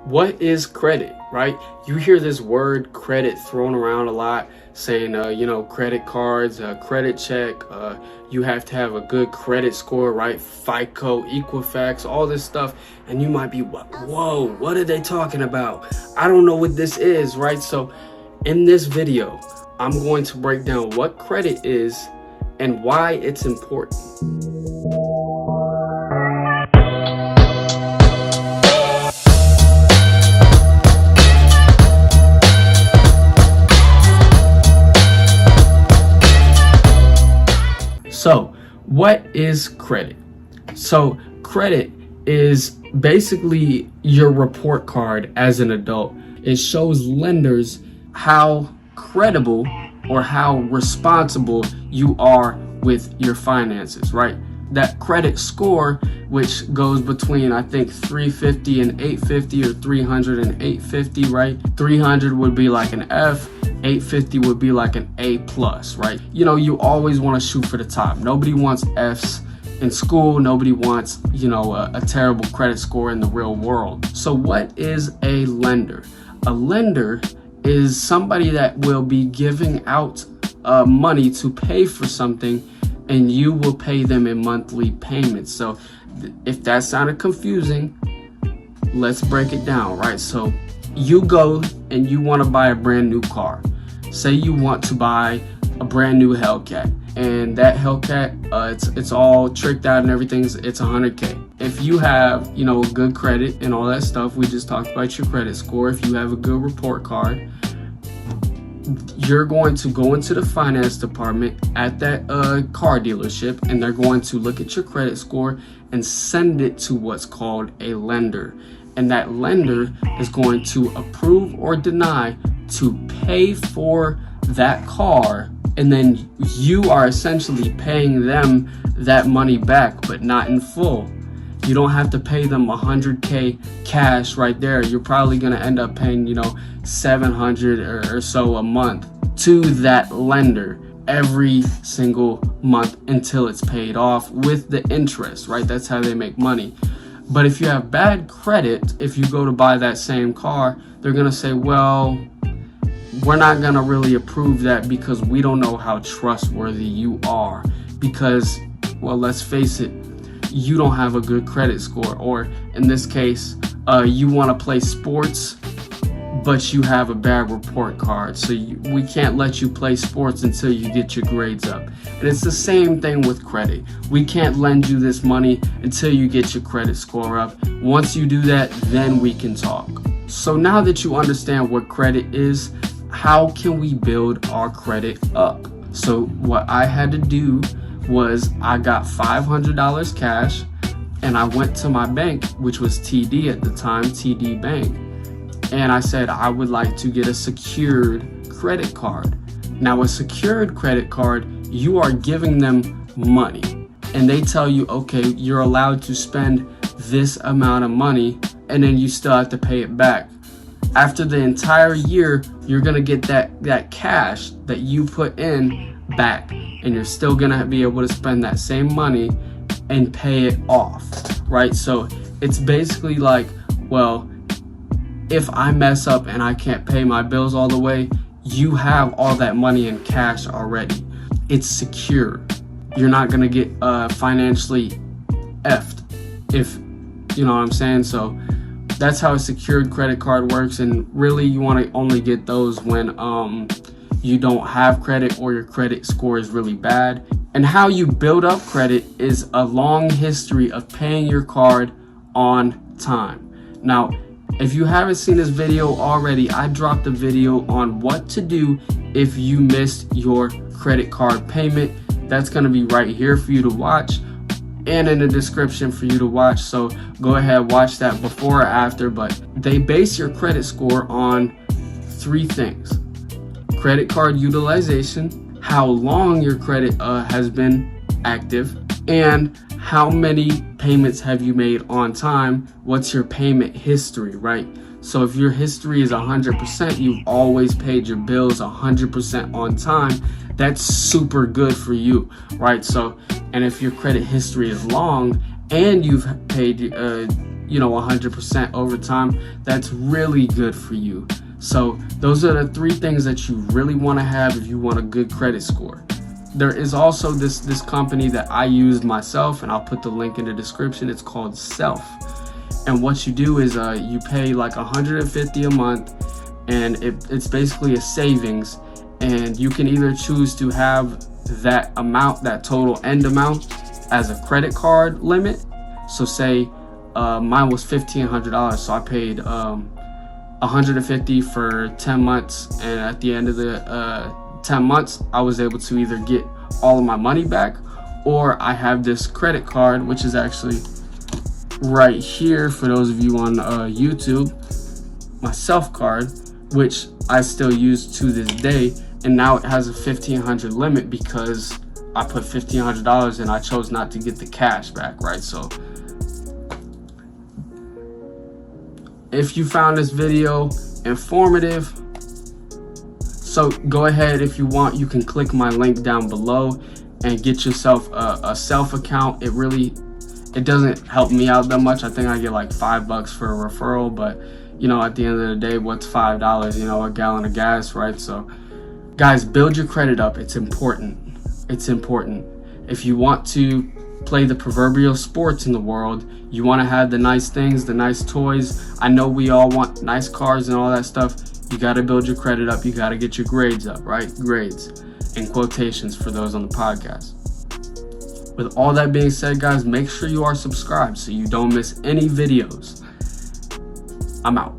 What is credit, right? You hear this word credit thrown around a lot, saying, credit cards, credit check, you have to have a good credit score, right? FICO, Equifax, all this stuff. And you might be, whoa, what are they talking about? I don't know what this is, right? So in this video, I'm going to break down what credit is and why it's important. So what is credit? So credit is basically your report card as an adult. It shows lenders how credible or how responsible you are with your finances, right? That credit score, which goes between, I think, 350 and 850 or 300 and 850, right? 300 would be like an F. 850 would be like an A+, right? You always want to shoot for the top. Nobody wants F's in school. Nobody wants, a terrible credit score in the real world. So what is a lender? A lender is somebody that will be giving out money to pay for something, and you will pay them in monthly payments. So if that sounded confusing, let's break it down, right? So you go and you want to buy a brand new car. Say you want to buy a brand new Hellcat, and that Hellcat, it's all tricked out and everything. It's $100K. If you have, good credit and all that stuff, we just talked about your credit score. If you have a good report card, you're going to go into the finance department at that car dealership, and they're going to look at your credit score and send it to what's called a lender. And that lender is going to approve or deny to pay for that car, and then you are essentially paying them that money back, but not in full. You don't have to pay them $100K cash right there. You're probably going to end up paying, $700 or so a month to that lender every single month until it's paid off with the interest, right? That's how they make money. But if you have bad credit, if you go to buy that same car, they're going to say, well, we're not going to really approve that because we don't know how trustworthy you are. Because, well, let's face it, you don't have a good credit score. Or in this case, you want to play sports, but you have a bad report card. So we can't let you play sports until you get your grades up. And it's the same thing with credit. We can't lend you this money until you get your credit score up. Once you do that, then we can talk. So now that you understand what credit is, how can we build our credit up? So what I had to do was I got $500 cash, and I went to my bank, which was TD at the time, TD Bank. And I said, I would like to get a secured credit card. Now, a secured credit card, you are giving them money, and they tell you, okay, you're allowed to spend this amount of money, and then you still have to pay it back. After the entire year, you're gonna get that cash that you put in back, and you're still gonna be able to spend that same money and pay it off, right? So it's basically like, well, if I mess up and I can't pay my bills all the way, you have all that money in cash already. It's secure. You're not gonna get financially effed, if you know what I'm saying. So that's how a secured credit card works. And really, you want to only get those when you don't have credit or your credit score is really bad. And how you build up credit is a long history of paying your card on time. Now, if you haven't seen this video already, I dropped a video on what to do if you missed your credit card payment. That's going to be right here for you to watch, and in the description for you to watch. So go ahead, watch that before or after. But they base your credit score on 3 things: credit card utilization, how long your credit has been active, and how many payments have you made on time. What's your payment history, right? So if your history is 100%, you've always paid your bills 100% on time, that's super good for you, right? So, and if your credit history is long and you've paid 100% over time, that's really good for you. So those are the 3 things that you really want to have if you want a good credit score. There is also this company that I used myself, and I'll put the link in the description. It's called Self. And what you do is you pay like $150 a month, and it's basically a savings, and you can either choose to have that amount, that total end amount, as a credit card limit. So say mine was $1,500, so I paid $150 for 10 months, and at the end of the 10 months I was able to either get all of my money back, or I have this credit card, which is actually right here for those of you on YouTube, my Self card, which I still use to this day, and now it has a $1,500 limit because I put $1,500 and I chose not to get the cash back, right? So if you found this video informative, so go ahead, if you want, you can click my link down below and get yourself a Self account. It doesn't help me out that much. I think I get like $5 for a referral, but at the end of the day, what's $5? A gallon of gas, right? So guys, build your credit up. It's important. It's important. If you want to play the proverbial sports in the world, you want to have the nice things, the nice toys. I know we all want nice cars and all that stuff. You got to build your credit up. You got to get your grades up, right? Grades in quotations for those on the podcast. With all that being said, guys, make sure you are subscribed so you don't miss any videos. I'm out.